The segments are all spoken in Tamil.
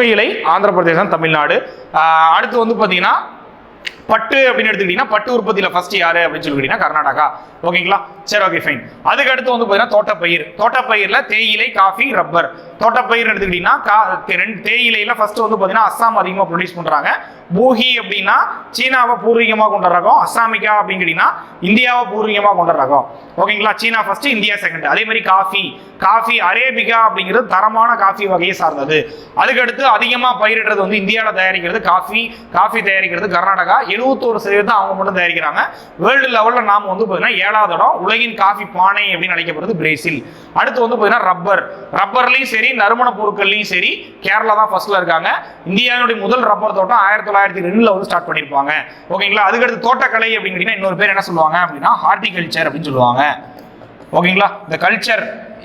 பசுமை இலை ஆந்திர பிரதேசம், தமிழ்நாடு. அடுத்து வந்து பாத்தீங்கன்னா பட்டு அப்படின்னு எடுத்துக்கிட்டீங்கன்னா பட்டு உற்பத்தியில ஃபர்ஸ்ட் யாரு அப்படின்னு சொல்லிக்கிட்டீங்கன்னா கர்நாடகா. ஓகேங்களா, சரி, ஓகே, ஃபைன். அதுக்கு அடுத்து வந்து பாத்தீங்கன்னா தோட்டப்பயிர்ல தேயிலை, காஃபி, ரப்பர். தோட்டப்பயிர் எடுத்துக்கிட்டீங்கன்னா தேயிலையில ஃபர்ஸ்ட் வந்து பாத்தீங்கன்னா அஸ்ஸாம் அதிகமா ப்ரொடியூஸ் பண்றாங்க. பூஹி அப்படின்னா சீனாவை பூர்வீகமா கொண்ட ரகம். அஸ்ஸாமிகா அப்படிங்கிறீங்கன்னா இந்தியாவை பூர்வீகமா கொண்ட ரகம். ஓகேங்களா, சீனா ஃபர்ஸ்ட், இந்தியா செகண்ட். அதே மாதிரி காஃபி அரேபிகா அப்படிங்கிறது தரமான காஃபி வகையை சார்ந்தது. அதுக்கடுத்து அதிகமா பயிரிடுறது வந்து இந்தியாவில் தயாரிக்கிறது காஃபி தயாரிக்கிறது கர்நாடகா. 71% அவங்க மட்டும் தயாரிக்கிறாங்க. வேர்ல்டு லெவல்ல நாம வந்து பாத்தீங்கன்னா 7வது இடம். உலகின் காஃபி பானை அப்படின்னு அழைக்கப்படுறது பிரேசில். அடுத்து வந்து பாத்தீங்கன்னா ரப்பர்லயும் சரி, நறுமண பொருட்கள்லையும் சரி கேரளா தான் ஃபர்ஸ்ட்ல இருக்காங்க. இந்தியாவுடைய முதல் ரப்பர் தோட்டம் 1902 வந்து ஸ்டார்ட் பண்ணிருப்பாங்க. ஓகேங்களா, அதுக்கடுத்து தோட்டக்கலை அப்படிங்கிறீங்கன்னா இன்னொரு பேர் என்ன சொல்லுவாங்க அப்படின்னா ஹார்டிகல்ச்சர் அப்படின்னு சொல்லுவாங்க. ஓகேங்களா, இந்த கல்ச்சர்,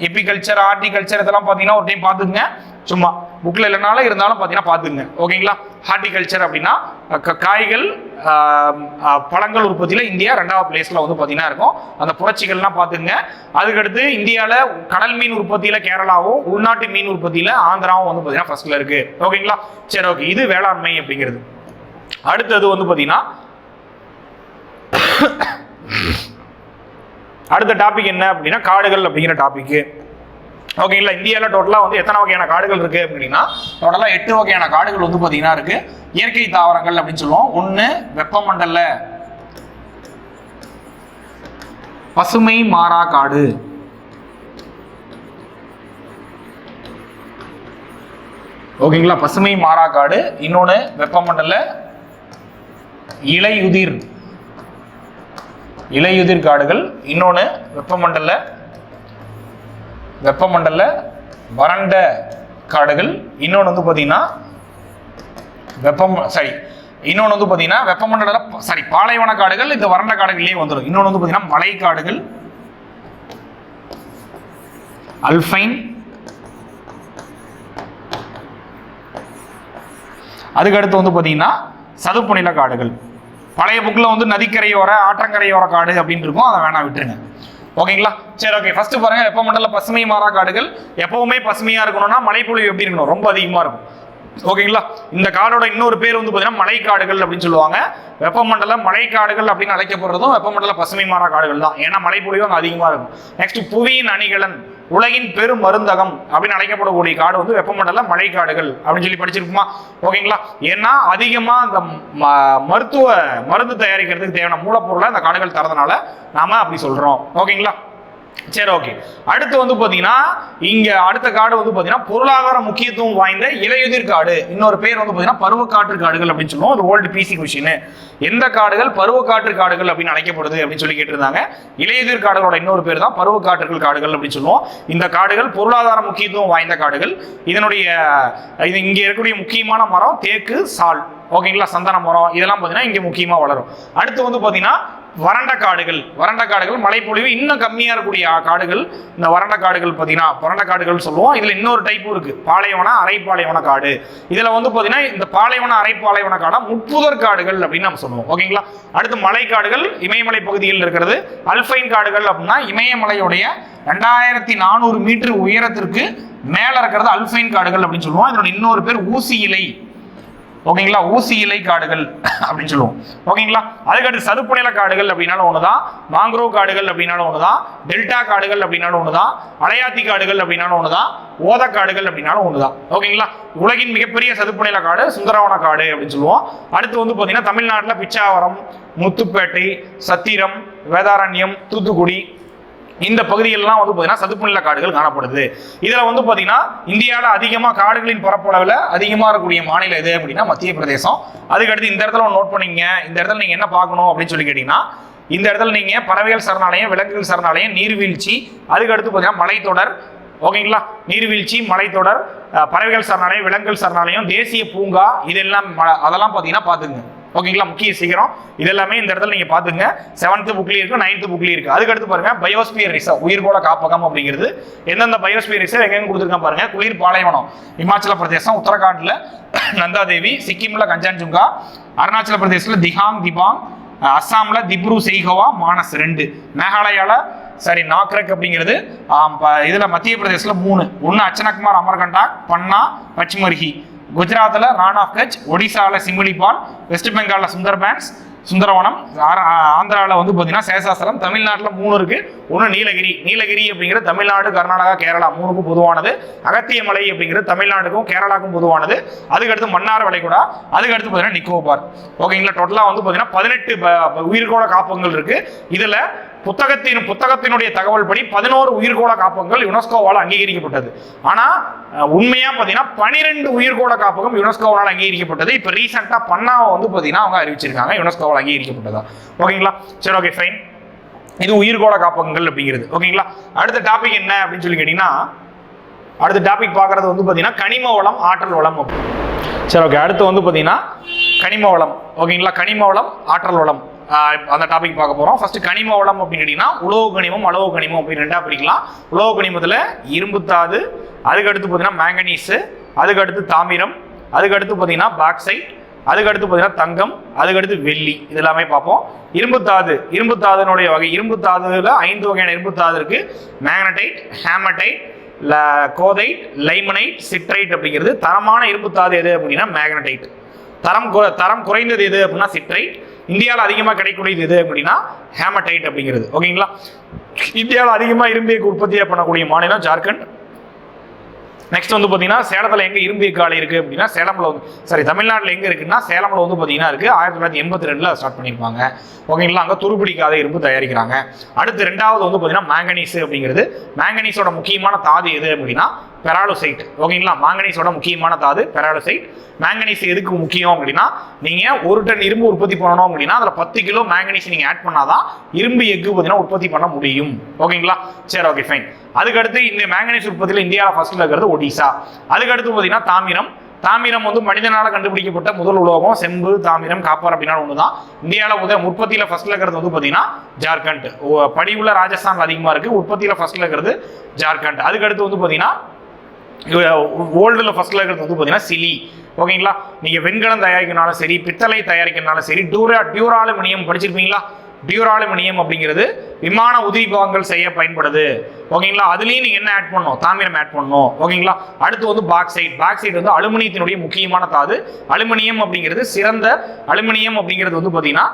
எபிகல்ச்சர், ஹார்டிகல்ச்சர் இதெல்லாம் பாத்தீங்கன்னா ஒரு டைம் பாத்துக்குங்க, சும்மா புக்ல இல்லைனாலும் இருந்தாலும் பாத்தீங்கன்னா பாத்துங்க. ஓகேங்களா, ஹார்டிகல்ச்சர் அப்படின்னா காய்கள், பழங்கள் உற்பத்தியில இந்தியா 2வது பிளேஸ்ல வந்து பாத்தீங்கன்னா இருக்கும். அந்த புரட்சிகள்லாம் பாத்துங்க. அதுக்கடுத்து இந்தியாவில கடல் மீன் உற்பத்தியில கேரளாவும், உள்நாட்டு மீன் உற்பத்தியில ஆந்திராவும் வந்து பாத்தீங்கன்னா ஃபர்ஸ்ட்ல இருக்கு. ஓகேங்களா, சரி, ஓகே, இது வேளாண்மை அப்படிங்கிறது. அடுத்தது வந்து பாத்தீங்கன்னா அடுத்த டாபிக் என்ன அப்படின்னா காடுகள் அப்படிங்கிற டாபிக். ஓகேங்களா, இந்தியாவில் டோட்டலாக வந்து எத்தனை வகையான காடுகள் இருக்கு அப்படின்னா டோட்டலாக 8 வகையான காடுகள் வந்து பார்த்தீங்கன்னா இருக்கு. இயற்கை தாவரங்கள் அப்படின்னு சொல்லுவோம். 1 வெப்பமண்டல பசுமை மாறா காடு. ஓகேங்களா, பசுமை மாறா காடு. இன்னொன்று வெப்பமண்டல இலையுதிர் காடுகள். இன்னொன்று வெப்பமண்டல வறண்ட காடுகள். இன்னொன்று வந்து பார்த்தீங்கன்னா வெப்பமண்டல பாலைவன காடுகள். இந்த வறண்ட காடுகளிலே வந்துடும். இன்னொன்று வந்து பார்த்தீங்கன்னா மலை காடுகள், அல்பைன். அதுக்கடுத்து வந்து பார்த்தீங்கன்னா சதுப்பு நில காடுகள். பழைய புக்கில் வந்து நதிக்கரையோர, ஆற்றங்கரையோர காடு அப்படின்னு இருக்கும், அதை வேணா விட்டுருங்க. ஓகேங்களா, சரி, ஓகே. ஃபர்ஸ்ட் பாருங்க, வெப்பமண்டல பசுமை மாறா காடுகள். எப்பவுமே பசுமையா இருக்கணும்னா மழைப்பொழிவு எப்படி இருக்கணும்? ரொம்ப அதிகமா இருக்கும். ஓகேங்களா, இந்த காடோட இன்னொரு பேர் வந்து பாத்தீங்கன்னா மலைக்காடுகள் அப்படின்னு சொல்லுவாங்க. வெப்பமண்டல மலைக்காடுகள் அப்படின்னு அழைக்கப்படுறதும் வெப்பமண்டல பசுமை மாறா காடுகள் தான். ஏன்னா மழைப்பொழிவு அங்கே அதிகமா இருக்கும். நெக்ஸ்ட் புவியின் அணிகலன், உலகின் பெரும் மருந்தகம் அப்படின்னு அழைக்கப்படக்கூடிய காடு வந்து வெப்பமண்டல மழைக்காடுகள் அப்படின்னு சொல்லி படிச்சிருக்குமா? ஓகேங்களா, ஏன்னா அதிகமா இந்த மருந்து தயாரிக்கிறதுக்கு தேவையான மூலப்பொருளை இந்த காடுகள் தரதுனால நாம அப்படி சொல்றோம். ஓகேங்களா, சரி, ஓகே. அடுத்து வந்து பாத்தீங்கன்னா இங்க அடுத்த காடு வந்து பாத்தீங்கன்னா பொருளாதார முக்கியத்துவம் வாய்ந்த இலையுதிர் காடு. இன்னொரு பேர் வந்து பாத்தீங்கன்னா பருவக்காற்று காடுகள் அப்படின்னு சொல்லுவோம். அது ஓல்டு பிசி கொஸ்டின். எந்த காடுகள் பருவக்காற்று காடுகள் அப்படின்னு அழைக்கப்படுது அப்படின்னு சொல்லி கேட்டிருந்தாங்க. இலையுதிர் காடுகளோட இன்னொரு பேர் தான் பருவக்காற்றுகள் காடுகள் அப்படின்னு சொல்லுவோம். இந்த காடுகள் பொருளாதார முக்கியத்துவம் வாய்ந்த காடுகள். இது இங்க இருக்கக்கூடிய முக்கியமான மரம் தேக்கு, சால். ஓகேங்களா, சந்தன மரம் இதெல்லாம் பாத்தீங்கன்னா இங்க முக்கியமா வளரும். அடுத்து வந்து பாத்தீங்கன்னா வறண்ட காடுகள் மழைப்பொழிவு இன்னும் கம்மியா இருக்கக்கூடிய காடுகள். இந்த வறண்ட காடுகள் பாத்தீங்கன்னா வறண்ட காடுகள் சொல்லுவோம். இதுல இன்னொரு டைப்பும் இருக்கு, பாலைவன அரைப்பாலைவன காடு. இதுல வந்து பாத்தீங்கன்னா இந்த பாலைவன அரைப்பாலைவன காடா முட்புதர் காடுகள் அப்படின்னு நம்ம சொல்லுவோம். ஓகேங்களா, அடுத்து மலைக்காடுகள் இமயமலை பகுதியில் இருக்கிறது. அல்பைன் காடுகள் அப்படின்னா இமயமலையுடைய 2400 மீட்டர் உயரத்திற்கு மேல இருக்கிறது அல்பைன் காடுகள் அப்படின்னு சொல்லுவோம். இதோட இன்னொரு பேர் ஊசி இலை. ஓகேங்களா, ஊசி இலை காடுகள் அப்படின்னு சொல்லுவோம். ஓகேங்களா, அதுக்கடுத்து சதுப்பு நில காடுகள் அப்படின்னாலும் ஒண்ணுதான், மாங்க்ரோவ் காடுகள் அப்படின்னாலும் ஒண்ணுதான், டெல்டா காடுகள் அப்படின்னாலும் ஒண்ணுதான், அலையாத்தி காடுகள் அப்படின்னாலும் ஒண்ணுதான், ஓத காடுகள் அப்படின்னாலும் ஒண்ணுதான். ஓகேங்களா, உலகின் மிகப்பெரிய சதுப்பு நில காடு சுந்தரவன காடு அப்படின்னு சொல்லுவோம். அடுத்து வந்து பாத்தீங்கன்னா தமிழ்நாட்டில் பிச்சாவரம், முத்துப்பேட்டை, சத்திரம், வேதாரண்யம், தூத்துக்குடி இந்த பகுதிகளெல்லாம் வந்து பார்த்தீங்கன்னா சதுப்பு நில காடுகள் காணப்படுது. இதில் வந்து பார்த்தீங்கன்னா இந்தியாவில் அதிகமாக காடுகளின் பரப்பளவில் அதிகமாக இருக்கக்கூடிய மாநிலம் எது அப்படின்னா மத்திய பிரதேசம். அதுக்கடுத்து இந்த இடத்துல நோட் பண்ணிங்க. இந்த இடத்துல நீங்கள் என்ன பார்க்கணும் அப்படின்னு சொல்லி கேட்டிங்கன்னா இந்த இடத்துல நீங்கள் பறவைகள் சரணாலயம், விலங்குகள் சரணாலயம், நீர்வீழ்ச்சி, அதுக்கடுத்து பார்த்தீங்கன்னா மலைத்தொடர். ஓகேங்களா, நீர்வீழ்ச்சி, மலைத்தொடர், பறவைகள் சரணாலயம், விலங்குகள் சரணாலயம், தேசிய பூங்கா இதெல்லாம் அதெல்லாம் பார்த்தீங்கன்னா பார்த்துங்க. ஓகேங்களா, முக்கிய சிகரம் இதெல்லாமே இந்த இடத்துல நீங்க பாத்துங்க. 7th புக்லயும் இருக்கு, 9th புக்லயும் இருக்கு. அதுக்கடுத்து பாருங்க பயோஸ்பியர் ரிசர்வ், உயிர்கோள காப்பகம் அப்படிங்கிறது. எந்தெந்த பயோஸ்பியர் ரிசர்வ் எங்க கொடுத்துருக்காங்க பாருங்க. குளிர் பாலைவனம் இமாச்சல பிரதேசம், உத்தரகாண்ட்ல நந்தாதேவி, சிக்கிம்ல கஞ்சான்ஜுங்கா, அருணாச்சல பிரதேசத்துல திபாங், அஸ்ஸாம்ல திப்ரு செய்கவா, மானஸ் 2, மேகாலயால நாக்ரக் அப்படிங்கிறது. இதுல மத்திய பிரதேசத்துல 3, ஒன்னு அச்சனகுமார், அமர்கண்டாக், பன்னா, பச்மர்ஹி. குஜராத்தில் ரான் ஆஃப் கட்ச், ஒடிசாவில் சிமிலிபால், வெஸ்ட் பெங்காலில் சுந்தர்பான்ஸ் சுந்தரவனம், ஆந்திராவில் வந்து பார்த்தீங்கன்னா சேஷாசலம், தமிழ்நாட்டில் 3 இருக்கு. ஒன்று நீலகிரி. நீலகிரி அப்படிங்கிறது தமிழ்நாடு, கர்நாடகா, கேரளா 3க்கும் பொதுவானது. அகத்திய மலை அப்படிங்கிறது தமிழ்நாடுக்கும் கேரளாவுக்கும் பொதுவானது. அதுக்கடுத்து மன்னார் வளைகுடா, அதுக்கடுத்து பார்த்தீங்கன்னா நிக்கோபார். ஓகேங்களா, டோட்டலாக வந்து பார்த்தீங்கன்னா 18 உயிர்கோள காப்பகங்கள் இருக்கு. இதில் புத்தகத்தினுடைய தகவல் படி 11 உயிர்கோள காப்பகங்கள் யுனெஸ்கோவால் அங்கீகரிக்கப்பட்டது. ஆனா உண்மையா பாத்தீங்கன்னா 12 உயிர்கோள காப்பகம் யுனெஸ்கோவால் அங்கீகரிக்கப்பட்டது. இப்ப ரீசெண்டா பன்னாவை வந்து பாத்தீங்கன்னா அவங்க அறிவிச்சிருக்காங்க யுனெஸ்கோவால் அங்கீகரிக்கப்பட்டதா. ஓகேங்களா, சரி, ஓகே, ஃபைன். இது உயிர்கோள காப்பகங்கள் அப்படிங்கிறது. ஓகேங்களா, அடுத்த டாபிக் என்ன அப்படின்னு சொல்லி கேட்டீங்கன்னா, அடுத்த டாபிக் பார்க்கறது வந்து பாத்தீங்கன்னா கனிம வளம், ஆற்றல் வளம். சரி, ஓகே, அடுத்து வந்து பாத்தீங்கன்னா கனிம வளம். ஓகேங்களா, கனிம வளம், ஆற்றல் வளம், அந்த டாபிக் பார்க்க போறோம். ஃபர்ஸ்ட் கனிம வளம் அப்படின்னு கேட்டீங்கன்னா உலோக கனிமம், அலோக கனிமம் அப்படின்னு 2ஆ பிரிக்கலாம். உலோக கனிமத்துல இரும்புத்தாது, அதுக்கடுத்து பார்த்தீங்கன்னா மேங்கனீஸ், அதுக்கடுத்து தாமிரம், அதுக்கடுத்து பார்த்தீங்கன்னா பாக்சைட், அதுக்கடுத்து பார்த்தீங்கன்னா தங்கம், அதுக்கடுத்து வெள்ளி. இது எல்லாமே பார்ப்போம். இரும்புத்தாது, இரும்புத்தாதுனுடைய வகை, இரும்புத்தாதுல 5 வகையான இரும்புத்தாது இருக்கு. மேக்னடைட், ஹேமடைட், கோதைட், லைமனைட், சிட்ரைட் அப்படிங்கிறது. தரமான இரும்புத்தாது எது அப்படின்னா மேக்னடைட். தரம் குறைந்தது எது அப்படின்னா சிட்ரைட். இந்தியாவில் அதிகமாக கிடைக்கக்கூடியது எது அப்படின்னா ஹேமடைட் அப்படிங்கிறது. ஓகேங்களா, இந்தியாவில் அதிகமாக இரும்பியக்கு உற்பத்தியாக பண்ணக்கூடிய மாநிலம் ஜார்க்கண்ட். நெக்ஸ்ட் வந்து பார்த்தீங்கன்னா சேலத்தில் எங்கே இரும்பியக்கு ஆலை இருக்குது அப்படின்னா சேலமில் வந்து தமிழ்நாட்டில் எங்கே இருக்குன்னா சேலமில் வந்து பார்த்தீங்கன்னா இருக்குது. 1982 ஸ்டார்ட் பண்ணியிருப்பாங்க. ஓகேங்களா, அங்கே துருப்பிடிக்காத இரும்பு தயாரிக்கிறாங்க. அடுத்து 2வது வந்து பார்த்தீங்கன்னா மேங்கனீஸ் அப்படிங்கிறது. மேங்கனீஸோட முக்கியமான தாது எது அப்படின்னா பெராலுசைட். ஓகேங்களா, மாங்கனீஸோட முக்கியமான தாது பெராலுசைட். மேங்கனீஸ் எதுக்கு முக்கியம் அப்படின்னா, நீங்கள் 1 டன் இரும்பு உற்பத்தி பண்ணணும் அப்படின்னா அதில் 10 கிலோ மேங்கனீஸ் நீங்கள் ஆட் பண்ணாதான் இரும்பு எஃகு பார்த்தீங்கன்னா உற்பத்தி பண்ண முடியும். ஓகேங்களா, சரி, ஓகே, ஃபைன். அதுக்கடுத்து இந்த மேங்கனீஸ் உற்பத்தியில் இந்தியாவில் ஃபர்ஸ்ட்ல இருக்கிறது ஒடிசா. அதுக்கடுத்து பார்த்தீங்கன்னா தாமிரம். தாமிரம் வந்து மனிதனால் கண்டுபிடிக்கப்பட்ட முதல் உலோகம். செம்பு, தாமிரம், காப்பர் அப்படின்னா ஒண்ணுதான். இந்தியாவில் உற்பத்தியில ஃபர்ஸ்ட்ல இருக்கிறது வந்து பார்த்தீங்கன்னா ஜார்க்கண்ட். படிவுள்ள ராஜஸ்தான் அதிகமா இருக்கு. உற்பத்தியில ஃபர்ஸ்ட்ல இருக்கிறது ஜார்க்கண்ட். அதுக்கடுத்து வந்து பார்த்தீங்கன்னா வேர்ல்டுல ஃபர்ஸ்ட்ல இருக்கிறது வந்து பார்த்தீங்கன்னா சிலி. ஓகேங்களா, நீங்க வெண்கலம் தயாரிக்கனாலும் சரி, பித்தளை தயாரிக்கனாலும் சரி, டியூராலுமினியம் படிச்சிருப்பீங்களா? டியூராலுமினியம் அப்படிங்கிறது விமான உதிரி பாகங்கள் செய்ய பயன்படுது. ஓகேங்களா, அதுலயும் நீங்க என்ன ஆட் பண்ணணும்? தாமிரம் ஆட் பண்ணணும். ஓகேங்களா, அடுத்து வந்து பாக்சைட். பாக்சைட் வந்து அலுமினியத்தினுடைய முக்கியமான தாது. அலுமினியம் அப்படிங்கிறது சிறந்த அலுமினியம் அப்படிங்கிறது வந்து பாத்தீங்கன்னா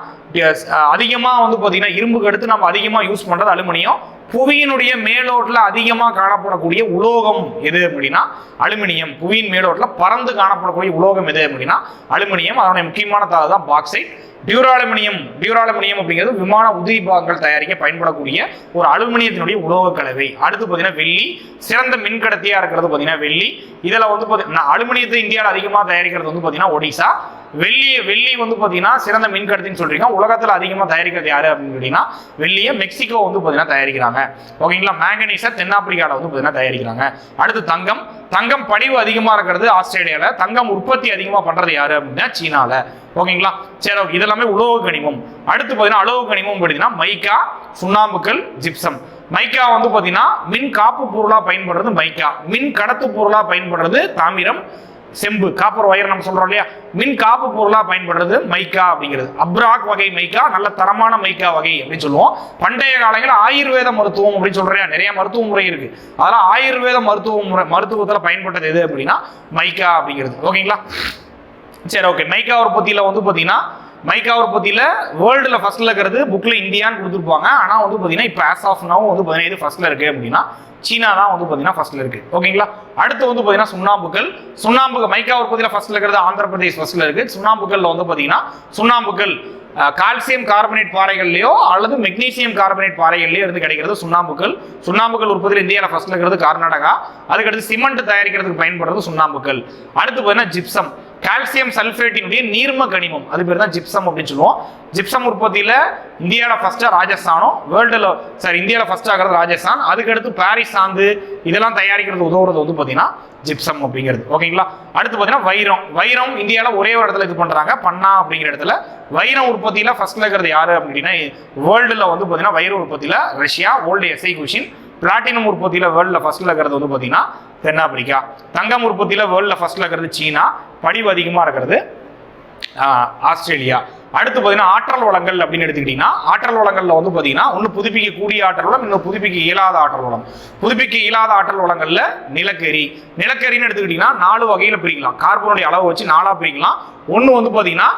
அதிகமா வந்து பாத்தீங்கன்னா இரும்புக்கு அடுத்து நம்ம அதிகமா யூஸ் பண்றது அலுமினியம். புவியினுடைய மேலோட்டில் அதிகமாக காணப்படக்கூடிய உலோகம் எது அப்படின்னா அலுமினியம். புவியின் மேலோட்டில் பறந்து காணப்படக்கூடிய உலோகம் எது அப்படின்னா அலுமினியம். அதனுடைய முக்கியமான தாது தான் பாக்சைட். டியூராலுமினியம் அப்படிங்கிறது விமான உதிரி பாகங்கள் தயாரிக்க பயன்படக்கூடிய ஒரு அலுமினியத்தினுடைய உலோக கலவை. அடுத்து பார்த்தீங்கன்னா வெள்ளி. சிறந்த மின்கடத்தியா இருக்கிறது பார்த்தீங்கன்னா வெள்ளி. இதில் வந்து பார்த்தீங்கன்னா அலுமினியத்தை இந்தியாவில் அதிகமாக தயாரிக்கிறது வந்து பார்த்தீங்கன்னா ஒடிசா. வெள்ளி வந்து பார்த்தீங்கன்னா சிறந்த மின்கடத்தின்னு சொல்றீங்க. உலகத்தில் அதிகமாக தயாரிக்கிறது யாரு அப்படின்னு கேட்டீங்கன்னா வெள்ளியை மெக்சிகோ வந்து பார்த்தீங்கன்னா தயாரிக்கிறாங்க. ஓகேங்களா, மேங்கனீஸை தென்னாப்பிரிக்காவில் வந்து பார்த்தீங்கன்னா தயாரிக்கிறாங்க. அடுத்து தங்கம். தங்கம் படிவு அதிகமாக இருக்கிறது ஆஸ்திரேலியாவில். தங்கம் உற்பத்தி அதிகமாக பண்றது யாரு அப்படின்னா சீனால. ஓகேங்களா, சரி, ஓகே, இதெல்லாமே உலோக கனிமம். அடுத்து பார்த்தீங்கன்னா அலோக கனிமம் பார்த்தீங்கன்னா மைக்கா, சுண்ணாம்புக்கல், ஜிப்சம். மைக்கா வந்து பார்த்தீங்கன்னா மின் காப்பு பொருளாக பயன்படுறது மைக்கா. மின் கடத்து பொருளாக பயன்படுறது தாமிரம், செம்பு, காப்பர் வயர் நம்ம சொல்றோம் இல்லையா. மின் காப்பு பொருளா பயன்படுறது மைக்கா அப்படிங்கிறது. அப்ராக் வகை மைக்கா நல்ல தரமான மைக்கா வகை அப்படின்னு சொல்லுவோம். பண்டைய காலங்களில் ஆயுர்வேத மருத்துவம் அப்படின்னு சொல்றேன், நிறைய மருத்துவ முறை இருக்கு. அதெல்லாம் ஆயுர்வேத மருத்துவத்துல பயன்பட்டது எது அப்படின்னா மைக்கா அப்படிங்கிறது. ஓகேங்களா, சரி, ஓகே. மைக்கா உற்பத்தியில வந்து பாத்தீங்கன்னா மைக்கா உற்பத்தியில வேர்ல்டுல ஃபர்ஸ்ட்ல இருக்கிறது புக்ல இந்தியான்னு கொடுத்துருப்பாங்க. ஆனா வந்து பாத்தீங்கன்னா இப்போ ஆஸ் ஆஃப் நவ் வந்து பாத்தீங்கன்னா இது ஃபர்ஸ்ட்ல இருக்கு அப்படின்னா சீனா தான் வந்து பாத்தீங்கன்னா ஃபர்ஸ்ட்ல இருக்கு. ஓகேங்களா, அடுத்து வந்து பாத்தீங்கன்னா சுண்ணாம்புகள். மைக்கா உற்பத்தியில ஃபர்ஸ்ட்ல இருக்கிறது ஆந்திர பிரதேஷ் ஃபர்ஸ்ட்ல இருக்கு. சுண்ணாம்புகள்ல வந்து பாத்தீங்கன்னா சுண்ணாம்புகள் கால்சியம் கார்பனேட் பாறைகள்லயோ அல்லது மெக்னீசியம் கார்பனேட் பாறைகள்லயோ இருந்து கிடைக்கிறது சுண்ணாம்புகள் உற்பத்தியில் இந்தியாவில் ஃபர்ஸ்ட்ல இருக்கிறது கர்நாடகா. அதுக்கடுத்து சிமெண்ட் தயாரிக்கிறதுக்கு பயன்படுறது சுண்ணாம்புகள். அடுத்து பார்த்தீங்கன்னா ஜிப்சம். கால்சியம் சல்பேட்டினுடைய நீர்ம கனிமம், அது பேர் தான் ஜிப்சம் அப்படின்னு சொல்லுவோம். ஜிப்சம் உற்பத்தியில இந்தியாவில் ஃபர்ஸ்டா ராஜஸ்தானும், இந்தியாவில் ஃபர்ஸ்ட் ஆகிறது ராஜஸ்தான். அதுக்கடுத்து பாரிஸ் சாந்து இதெல்லாம் தயாரிக்கிறது உதவுறது வந்து பார்த்தீங்கன்னா ஜிப்சம் அப்படிங்கிறது. ஓகேங்களா, அடுத்து பார்த்தீங்கன்னா வைரம் இந்தியாவில் ஒரே ஒரு இடத்துல இது பண்றாங்க, பன்னா அப்படிங்கிற இடத்துல. வைரம் உற்பத்தியில ஃபர்ஸ்ட்ல இருக்கிறது யாரு அப்படின்னா வேர்ல்டுல வந்து பார்த்தீங்கன்னா வைர உற்பத்தியில ரஷ்யா, ஓல்டு எஸ்ஐ குஷின். பிளாட்டினம் உற்பத்தியில வேர்ல்டுல ஃபர்ஸ்ட்ல இருக்கிறது வந்து தென்னாப்பிரிக்கா. தங்கம் உற்பத்தியில வேர்ல்டுல ஃபர்ஸ்ட்ல இருக்கிறது சீனா, படிவு அதிகமா இருக்கிறது ஆஸ்திரேலியா. அடுத்து பார்த்தீங்கன்னா ஆற்றல் வளங்கள் அப்படின்னு எடுத்துக்கிட்டீங்கன்னா ஆற்றல் வளங்கள்ல வந்து பார்த்தீங்கன்னா ஒன்று புதுப்பிக்கக்கூடிய ஆற்றல் வளம், இன்னும் புதுப்பிக்க இயலாத ஆற்றல் வளம். புதுப்பிக்க இயலாத ஆற்றல் வளங்கள்ல நிலக்கரி. நிலக்கரின்னு எடுத்துக்கிட்டீங்கன்னா 4 வகையில் பிரிக்கலாம். கார்பனுடைய அளவை வச்சு 4ஆ பிரிக்கலாம். ஒன்று வந்து பார்த்தீங்கன்னா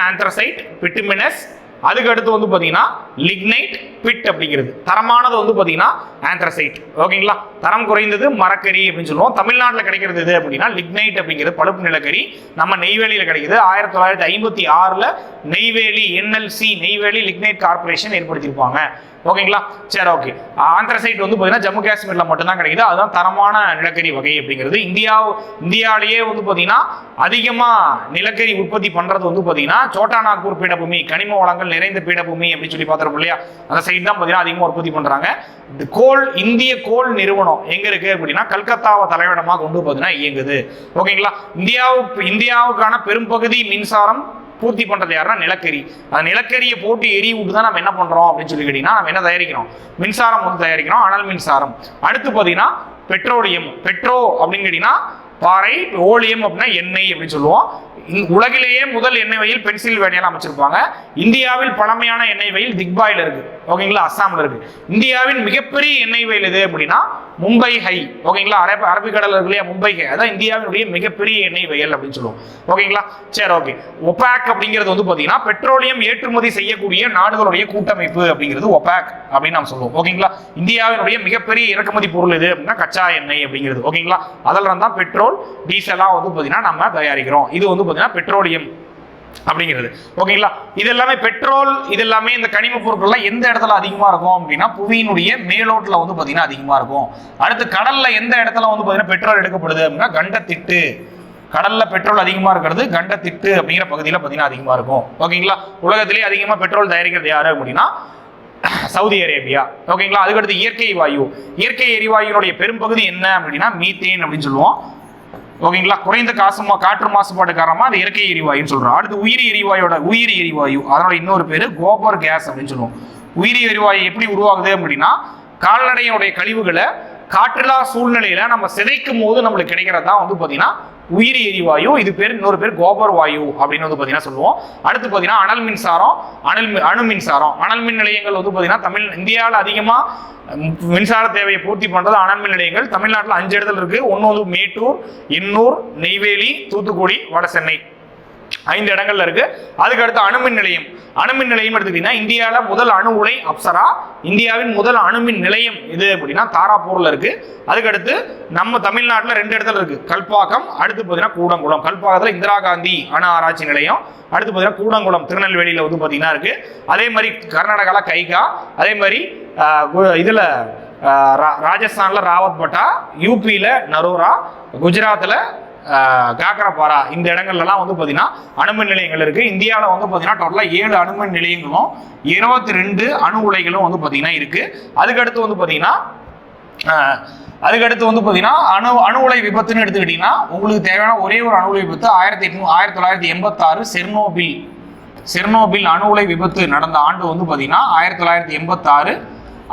ஆந்த்ரசைட், பிட்டுமினஸ், அதுக்கு அடுத்து வந்து பார்த்தீங்கன்னா லிக்னைட், பிட் அப்படிங்கிறது. தரமானது வந்து பார்த்தீங்கன்னா ஆந்த்ரசைட். ஓகேங்களா, தரம் குறைந்தது மரக்கரி அப்படின்னு சொல்லுவோம். தமிழ்நாட்டில் கிடைக்கிறது எது அப்படின்னா லிக்னைட் அப்படிங்கிறது பழுப்பு நிலக்கரி. நம்ம நெய்வேலியில் கிடைக்குது. 1956 Neyveli NLC Neyveli lignite corporation ஏற்படுத்தியிருப்பாங்க. ஓகேங்களா, சரி ஓகே. ஆந்த்ரசைட் வந்து பார்த்தீங்கன்னா ஜம்மு காஷ்மீர்ல மட்டும்தான் கிடைக்குது. அதுதான் தரமான நிலக்கரி வகை அப்படிங்கிறது. இந்தியாவிலேயே வந்து பார்த்தீங்கன்னா அதிகமாக நிலக்கரி உற்பத்தி பண்றது வந்து பார்த்தீங்கன்னா சோட்டா நாக்பூர் பீடபூமி, கனிம வளங்கள் நிறைந்த பீடபூமி அப்படின்னு சொல்லி பார்த்துருப்போம் இல்லையா, அந்த சைட் தான் பார்த்தீங்கன்னா அதிகமாக உற்பத்தி பண்றாங்க. இந்திய கோல் நிறுவனம் எங்க இருக்கு அப்படின்னா கல்கத்தாவை தலைமையிடமாக கொண்டு பார்த்தீங்கன்னா இயங்குது. ஓகேங்களா, இந்தியாவுக்கான பெரும்பகுதி மின்சாரம் பூர்த்தி பண்றது யாருன்னா நிலக்கரி. அந்த நிலக்கரியை போட்டு எரி விட்டு தான் நம்ம என்ன பண்றோம் அப்படின்னு சொல்லி கேட்டீங்கன்னா நம்ம என்ன தயாரிக்கிறோம், மின்சாரம் வந்து தயாரிக்கிறோம், அனல் மின்சாரம். அடுத்து பார்த்தீங்கன்னா பெட்ரோலியம். அப்படின்னு கேட்டீங்கன்னா பாறை, ஓலியம் அப்படின்னா எண்ணெய் அப்படின்னு சொல்லுவோம். உலகிலேயே முதல் எண்ணெய் வயல் பென்சில்வேனியால அமைச்சிருப்பாங்க. இந்தியாவில் பழமையான எண்ணெய் வயல் திக்பாயில் இருக்கு. ஓகேங்களா, அஸ்ஸாம்ல இருக்கு. இந்தியாவின் மிகப்பெரிய எண்ணெய் வயல் எது அப்படின்னா மும்பை ஹை. ஓகேங்களா, அரபிக்கடல் இருக்கு இல்லையா, மும்பை ஹை, அதான் இந்தியாவினுடைய மிகப்பெரிய எண்ணெய் வயல் அப்படின்னு சொல்லுவோம். ஓகேங்களா, சரி ஓகே. ஒபாக் அப்படிங்கிறது வந்து பாத்தீங்கன்னா பெட்ரோலியம் ஏற்றுமதி செய்யக்கூடிய நாடுகளுடைய கூட்டமைப்பு அப்படிங்கிறது ஒபாக் அப்படின்னு நாம் சொல்லுவோம். ஓகேங்களா, இந்தியாவினுடைய மிகப்பெரிய இறக்குமதி பொருள் எது அப்படின்னா கச்சா எண்ணெய் அப்படிங்கிறது. ஓகேங்களா, அதெல்லாம் தான் பெட்ரோல் டீசலா வந்து பாத்தீங்கன்னா நம்ம தயாரிக்கிறோம். இது வந்து பாத்தீங்கன்னா பெட்ரோலியம் அப்படிங்கிறது. ஓகேங்களா, இது எல்லாமே பெட்ரோல், இது எல்லாமே இந்த கனிம பொருட்கள்லாம் எந்த இடத்துல அதிகமா இருக்கும் அப்படின்னா புவியினுடைய மேலோட்டுல வந்து பாத்தீங்கன்னா அதிகமா இருக்கும். அடுத்து கடல்ல எந்த இடத்துல வந்து பாத்தீங்கன்னா பெட்ரோல் எடுக்கப்படுது அப்படின்னா கண்டத்திட்டு. கடல்ல பெட்ரோல் அதிகமா இருக்கிறது கண்டத்திட்டு அப்படிங்கிற பகுதியில் பாத்தீங்கன்னா அதிகமா இருக்கும். ஓகேங்களா, உலகத்திலேயே அதிகமா பெட்ரோல் தயாரிக்கிறது யாரு அப்படின்னா சவுதி அரேபியா. ஓகேங்களா, அதுக்கடுத்து இயற்கை வாயு. இயற்கை எரிவாயுனுடைய பெரும்பகுதி என்ன அப்படின்னா மீத்தேன் அப்படின்னு சொல்லுவோம். ஓகேங்களா, குறைந்த காற்று மாசுபாடு காரணமா அது இயற்கை எரிவாயுன்னு சொல்றோம். அடுத்து உயிரி எரிவாயு, அதனோட இன்னொரு பேரு கோபர் கேஸ் அப்படின்னு சொல்லுவோம். உயிரி எரிவாயு எப்படி உருவாகுது அப்படின்னா கால்நடையினுடைய கழிவுகளை காற்றில்லா சூழ்நிலையில நம்ம சிதைக்கும் போது நம்மளுக்கு கிடைக்கிறதா வந்து பாத்தீங்கன்னா உயிரி எரிவாயு. இது பேர் இன்னொரு பேர் கோபர் வாயு அப்படின்னு வந்து பாத்தீங்கன்னா சொல்லுவோம். அடுத்து பாத்தீங்கன்னா அனல் மின்சாரம், அணு மின்சாரம். அனல் மின் நிலையங்கள் வந்து பாத்தீங்கன்னா இந்தியாவில் அதிகமா மின்சார தேவையை பூர்த்தி பண்றது அனல் மின் நிலையங்கள். தமிழ்நாட்டில் 5 இடத்துல இருக்கு. ஒன்று வந்து மேட்டூர், எண்ணூர், நெய்வேலி, தூத்துக்குடி, வட சென்னை, 5 இடங்கள்ல இருக்கு. அதுக்கு அடுத்து அணுமின் நிலையம். அணுமின் நிலையம் எடுத்துக்கிட்டீங்கன்னா இந்தியாவில் முதல் அணு உலை அப்சரா. இந்தியாவின் முதல் அணுமின் நிலையம் எது அப்படின்னா தாராப்பூர்ல இருக்கு. அதுக்கடுத்து நம்ம தமிழ்நாட்டில் 2 இடத்துல இருக்கு, கல்பாக்கம், அடுத்து பார்த்தீங்கன்னா கூடங்குளம். கல்பாக்கத்தில் இந்திரா காந்தி அணு ஆராய்ச்சி நிலையம், அடுத்து பார்த்தீங்கன்னா கூடங்குளம் திருநெல்வேலியில் வந்து பார்த்தீங்கன்னா இருக்கு. அதே மாதிரி கர்நாடகாவில் கைகா, அதே மாதிரி இதுல ராஜஸ்தான்ல ராவத்பட்டா, யூபியில நரோரா, குஜராத்ல காக்கரபாரா, இந்த இடங்கள்லாம் வந்து பாத்தீங்கன்னா அணுமின் நிலையங்கள் இருக்கு. இந்தியாவில் வந்து பாத்தீங்கன்னா டோட்டலா 7 அணுமின் நிலையங்களும் 22 அணு உலைகளும் வந்து பாத்தீங்கன்னா இருக்கு. அதுக்கடுத்து வந்து பாத்தீங்கன்னா அணு உலை விபத்துன்னு எடுத்துக்கிட்டீங்கன்னா உங்களுக்கு தேவையான ஒரே ஒரு அணு உலை விபத்து 1986 செர்னோபில் அணு உலை விபத்து நடந்த ஆண்டு வந்து பாத்தீங்கன்னா 1986.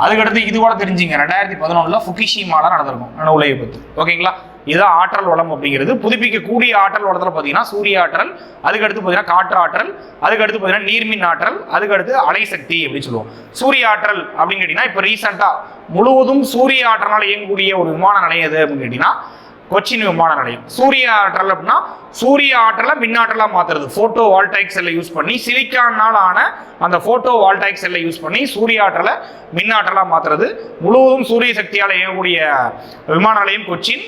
அதுக்கடுத்து இது கூட தெரிஞ்சுங்க 2011 ஃபுகுஷிமால நடந்திருக்கும் அணு உலை விபத்து. ஓகேங்களா, இதுதான் ஆற்றல் வளம் அப்படிங்கிறது. புதுப்பிக்கக்கூடிய ஆற்றல் வளத்துல பாத்தீங்கன்னா சூரிய ஆற்றல், அதுக்கடுத்து பாத்தீங்கன்னா காற்று ஆற்றல், அதுக்கடுத்து பாத்தீங்கன்னா நீர்மின் ஆற்றல், அதுக்கடுத்து அலைசக்தி அப்படின்னு சொல்லுவோம். சூரிய ஆற்றல் அப்படின்னு கேட்டீங்கன்னா இப்ப ரீசெண்டா முழுவதும் சூரிய ஆற்றலால் இயங்கக்கூடிய ஒரு விமான நிலையம் எது அப்படின்னு கேட்டீங்கன்னா கொச்சின் விமான நிலையம். சூரிய ஆற்றல் அப்படின்னா சூரிய ஆற்றலை மின்னாற்றலா மாத்துறது. போட்டோ வால்டாயிக் செல்லை யூஸ் பண்ணி சிலிக்கானால ஆன அந்த போட்டோ வால்டாயிக் செல்லை யூஸ் பண்ணி சூரிய ஆற்றலை மின்னாற்றலா மாத்துறது. முழுவதும் சூரிய சக்தியால் இயங்கக்கூடிய விமான நிலையம் கொச்சின்.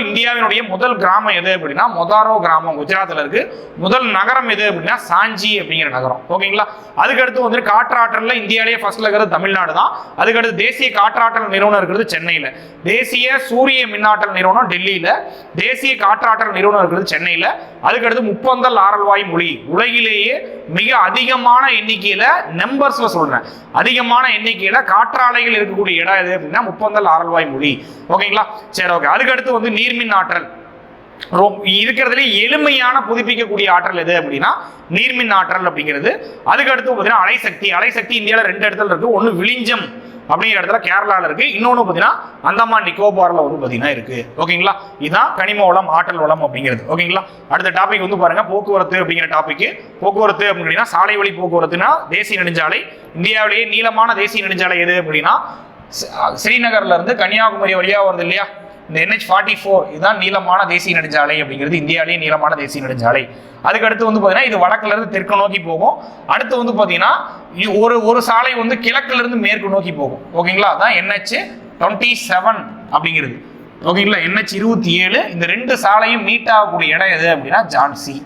இந்தியாவினுடைய முதல் கிராமம் எது அப்படின்னா மொதாரோ கிராமம் குஜராத்ல இருக்கு. முதல் நகரம் எது அப்படின்னா சாஞ்சி அப்படிங்கிற நகரம். ஓகேங்களா, அதுக்கடுத்து வந்து காற்றாற்றல்ல இந்தியாவிலேயே ஃபர்ஸ்ட்ல இருக்கிறது தமிழ்நாடு தான். அதுக்கடுத்து தேசிய காற்றாற்றல் நிறுவனம் இருக்கிறது சென்னையில, தேசிய சூரிய மின்னாற்றல் நிறுவனம் டெல்லியில, தேசிய காற்றாற்றல் நிறுவனம் இருக்கிறது சென்னையில. அதுக்கடுத்து முப்பந்தல் ஆரல்வாய் மொழி. உலகிலேயே மிக அதிகமான எண்ணிக்கையில நம்பர்ஸ்ல சொல்றேன், அதிகமான எண்ணிக்கையில காற்றாலைகள் இருக்கக்கூடிய இடம் எது அப்படின்னா முப்பந்தல் ஆரல்வாய் மொழி. ஓகேங்களா, சரி ஓகே. அதுக்கடுத்து வந்து நீர்மின் ஆற்றல். இருக்கிறதுல எளிமையான புதுப்பிக்கக்கூடிய ஆற்றல் எது அப்படின்னா நீர்மின் ஆற்றல் அப்படிங்கிறது. அதுக்கு அடுத்து பார்த்தீங்கன்னா அலைசக்தி இந்தியாவில் 2 இடத்துல இருக்கு. ஒன்று விழிஞ்சம் அப்படிங்கிற இடத்துல கேரளாவில் இருக்கு, இன்னொன்று பார்த்தீங்கன்னா அந்தமான் நிக்கோபார்ல வந்து பார்த்தீங்கன்னா இருக்கு. ஓகேங்களா, இதுதான் கனிம வளம் ஆற்றல் வளம் அப்படிங்கிறது. ஓகேங்களா, அடுத்த டாபிக் வந்து பாருங்க போக்குவரத்து அப்படிங்கிற டாபிக். போக்குவரத்து அப்படின்னா சாலை வழி போக்குவரத்துனா தேசிய நெடுஞ்சாலை. இந்தியாவிலேயே நீளமான தேசிய நெடுஞ்சாலை எது அப்படின்னா ஸ்ரீநகர்ல இருந்து கன்னியாகுமரி வழியா வருது இல்லையா, இந்த NH-44 இதுதான் நீளமான தேசிய நெடுஞ்சாலை அப்படிங்கிறது, இந்தியாவிலேயே நீளமான தேசிய நெடுஞ்சாலை. அதுக்கு அடுத்து வந்து பார்த்தீங்கன்னா இது வடக்குல இருந்து தெற்கு நோக்கி போகும். அடுத்து வந்து பார்த்தீங்கன்னா ஒரு சாலை வந்து கிழக்குல இருந்து மேற்கு நோக்கி போகும். ஓகேங்களா, அதான் NH-27 அப்படிங்கிறது. ஓகேங்களா, NH-27 இந்த 2 சாலையும் மீட் ஆகக்கூடிய இடம் எது அப்படின்னா ஜான்சி.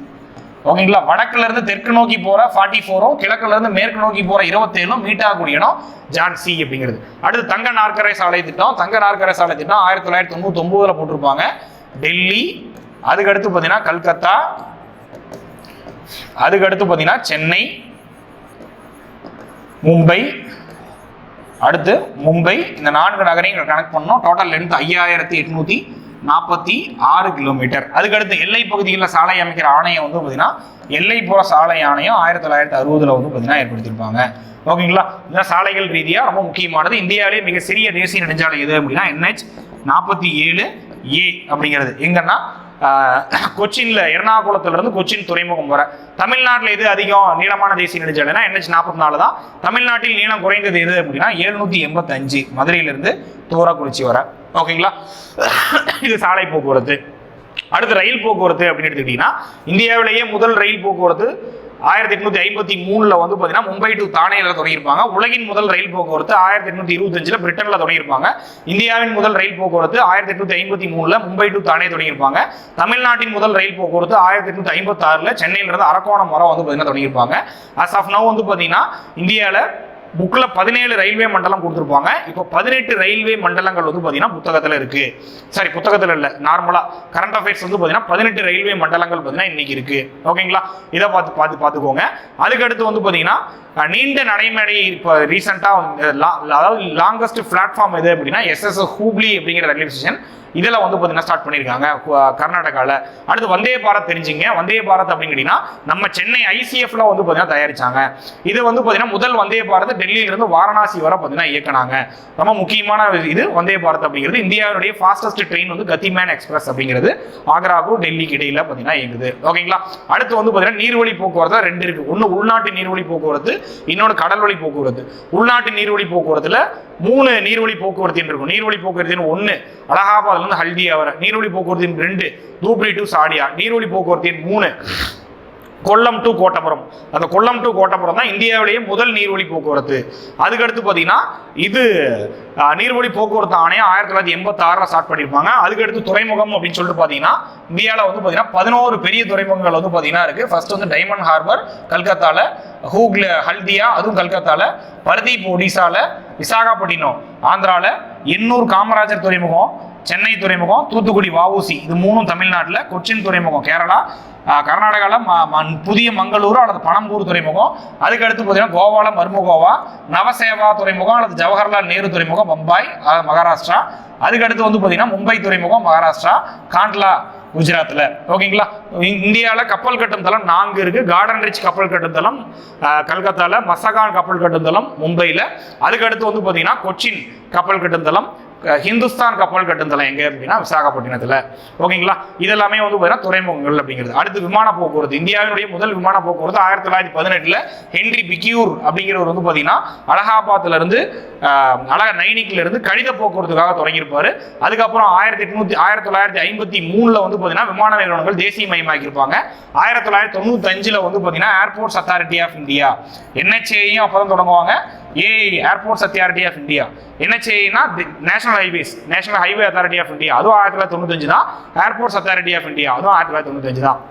ஓகேங்களா, வடக்குல இருந்து தெற்கு நோக்கி போற 44ம் கிழக்குல இருந்து மேற்கு நோக்கி போற 27ம் மீட் ஆகக்கூடிய இடம் ஜான்சி அப்படிங்கிறது. அடுத்து தங்க நாற்கரை சாலை திட்டம். 1999 போட்டிருப்பாங்க டெல்லி. அதுக்கு அடுத்து பார்த்தீங்கன்னா கல்கத்தா, அதுக்கு அடுத்து பார்த்தீங்கன்னா சென்னை, மும்பை. அடுத்து மும்பை. இந்த 4 நகரையும் கனெக்ட் பண்ணோம். Total length 5846 kilometre. அதுக்கடுத்து எல்லை பகுதிகளில் சாலை அமைக்கிற ஆணையம் வந்து பார்த்தீங்கன்னா எல்லைப்புற சாலை ஆணையம் 1960 வந்து பார்த்தீங்கன்னா ஏற்படுத்தியிருப்பாங்க. ஓகேங்களா, இந்த சாலைகள் ரீதியாக ரொம்ப முக்கியமானது. இந்தியாவிலே மிக சிறிய தேசிய நெடுஞ்சாலை எது அப்படின்னா NH-47A அப்படிங்கிறது. எங்கன்னா கொச்சின்ல எர்ணாகுளத்துல இருந்து கொச்சின் துறைமுகம் வர. தமிழ்நாட்டில் எது அதிகம் நீளமான தேசிய நெடுஞ்சாலைனா NH-44 தான். தமிழ்நாட்டில் நீளம் குறைந்தது எது அப்படின்னா 785 மதுரையிலிருந்து தூரக்குறிச்சி வர. ஓகேங்களா, இது சாலை போக்குவரத்து. அடுத்து ரயில் போக்குவரத்து அப்படின்னு எடுத்துக்கிட்டீங்கன்னா இந்தியாவிலேயே முதல் ரயில் போக்குவரத்து 1853 வந்து பார்த்தீங்கன்னா மும்பை டு தானேல தொடங்கியிருப்பாங்க. உலகின் முதல் ரயில் போக்குவரத்து 1825 பிரிட்டன்ல தொடங்கியிருப்பாங்க. இந்தியாவின் முதல் ரயில் போக்குவரத்து 1853 மும்பை டு தானே தொடங்கியிருப்பாங்க. தமிழ்நாட்டின் முதல் ரயில் போக்குவரத்து 1856 சென்னையில இருந்து அரக்கோணம் வரை வந்து பார்த்தீங்கன்னா தொடங்கியிருப்பாங்க. அஸ் ஆஃப் நவ் வந்து பார்த்தீங்கன்னா இந்தியாவில் புக்கில் 17 ரயில்வே மண்டலம் கொடுத்துருப்பாங்க. இப்போ 18 ரயில்வே மண்டலங்கள் வந்து பார்த்தீங்கன்னா புத்தகத்தில் இருக்கு. சாரி, புத்தகத்தில் இல்லை, நார்மலாக கரண்ட் அஃபேர்ஸ் வந்து பார்த்தீங்கன்னா 18 ரயில்வே மண்டலங்கள் பார்த்தீங்கன்னா இன்னைக்கு இருக்கு. ஓகேங்களா, இதை பார்த்துக்கோங்க. அதுக்கடுத்து வந்து பார்த்தீங்கன்னா நீண்ட நடைமேடை இப்போ ரீசெண்டாக அதாவது லாங்கஸ்ட் பிளாட்ஃபார்ம் எது அப்படின்னா SS ஹூப்ளி அப்படிங்கிற ரயில்வே ஸ்டேஷன். இதில் வந்து பார்த்தீங்கன்னா ஸ்டார்ட் பண்ணியிருக்காங்க கர்நாடகாவில். அடுத்து வந்தே பாரத் தெரிஞ்சுங்க. வந்தே பாரத் அப்படின்னா நம்ம சென்னை ICFல வந்து பார்த்தீங்கன்னா தயாரிச்சாங்க. இது வந்து பார்த்தீங்கன்னா முதல் வந்தே பாரத் டெல்லியிலிருந்து வாரணாசி வரை பார்த்தீங்கன்னா இயக்குனாங்க. ரொம்ப முக்கியமான இது வந்தே பாரத் அப்படிங்கிறது. இந்தியாவுடைய ஃபாஸ்டஸ்ட் ட்ரெயின் வந்து கத்திமேன் எக்ஸ்பிரஸ் அப்படிங்கிறது ஆக்ராவுக்கும் டெல்லிக்கு இடையில பார்த்தீங்கன்னா இயங்குது. ஓகேங்களா, அடுத்து வந்து பார்த்தீங்கன்னா நீர்வழி போக்குவரத்து 2 இருக்கு. ஒன்று உள்நாட்டு நீர்வழி போக்குவரத்து, இன்னொன்று கடல்வழி போக்குவரத்து. உள்நாட்டு நீர்வழி போக்குவரத்துல 3 நீர்வழி போக்குவரத்து இருக்கும். நீர்வழி போக்குவரத்து 1 அலகாபாத் ஹல்தியா வர. நீர்வழி போக்குவரத்தின் 2 தூப்ரி டு சாடியா. நீர்வழி போக்குவரத்தின் 3 கொல்லம் டு கோட்டபுரம். அந்த கொல்லம் டு கோட்டபுரம் தான் இந்தியாவிலேயே முதல் நீர்வழி போக்குவரத்து. அதுக்கடுத்து பார்த்தீங்கன்னா இது நீர்வழி போக்குவரத்து ஆணையம் 1986 ஸ்டார்ட் பண்ணியிருப்பாங்க. அதுக்கடுத்து துறைமுகம் அப்படின்னு சொல்லிட்டு பார்த்தீங்கன்னா இந்தியாவில் வந்து பார்த்தீங்கன்னா 11 பெரிய துறைமுகங்கள் வந்து பார்த்தீங்கன்னா இருக்கு. ஃபர்ஸ்ட் வந்து டைமண்ட் ஹார்பர் கல்கத்தால, ஹல்தியா அதுவும் கல்கத்தால, பரதீப் ஒடிசால, விசாகப்பட்டினம் ஆந்திரால, எண்ணூர் காமராஜர் துறைமுகம் சென்னை துறைமுகம், தூத்துக்குடி வஉசி இது 3 தமிழ்நாட்டில், கொச்சின் துறைமுகம் கேரளா, கர்நாடகாவில் புதிய மங்களூரு அல்லது பனம்பூர் துறைமுகம். அதுக்கு அடுத்து பார்த்தீங்கன்னா கோவால மர்முகோவா, நவசேவா துறைமுகம் அல்லது ஜவஹர்லால் நேரு துறைமுகம் பம்பாய் மகாராஷ்டிரா. அதுக்கு அடுத்து வந்து பார்த்தீங்கன்னா மும்பை துறைமுகம் மகாராஷ்டிரா, காண்ட்லா குஜராத்தில். ஓகேங்களா, இந்தியாவில் கப்பல் கட்டும் தளம் 4 இருக்கு. கார்டன் ரிச் கப்பல் கட்டும் தளம் கல்கத்தால, மசகான் கப்பல் கட்டும் தளம் மும்பையில். அதுக்கு அடுத்து வந்து பார்த்தீங்கன்னா கொச்சின் கப்பல் கட்டும் தளம், ஹிந்துஸ்தான் கப்பல் கட்டும் தளம் எங்க அப்படின்னா விசாகப்பட்டினத்தில். ஓகேங்களா, இதெல்லாமே வந்து பார்த்தீங்கன்னா துறைமுகங்கள் அப்படிங்கிறது. அடுத்து விமான போக்குவரத்து. இந்தியாவினுடைய முதல் விமான போக்குவரத்து 1918 ஹென்ரி பிக்யூர் அப்படிங்கிறவர் வந்து பார்த்தீங்கன்னா அலகாபாத்ல இருந்து நைனிக்ல இருந்து கடித போக்குவரத்துக்காக தொடங்கியிருப்பாரு. அதுக்கப்புறம் 1953 வந்து பார்த்தீங்கன்னா விமான நிறுவனங்கள் தேசிய மயமாக்கியிருப்பாங்க. 1995 வந்து பார்த்தீங்கன்னா ஏர்போர்ட்ஸ் அத்தாரிட்டி ஆஃப் இந்தியா NHAயும் அப்பதான் தொடங்குவாங்க. Airports authority of India. NHAனா national highway authority of India, அதுவும் 1995 தான். ஏர்போர்ட்ஸ் அத்தாரிட்டி ஆஃப் இந்தியா அதுவும் 1995 தான்.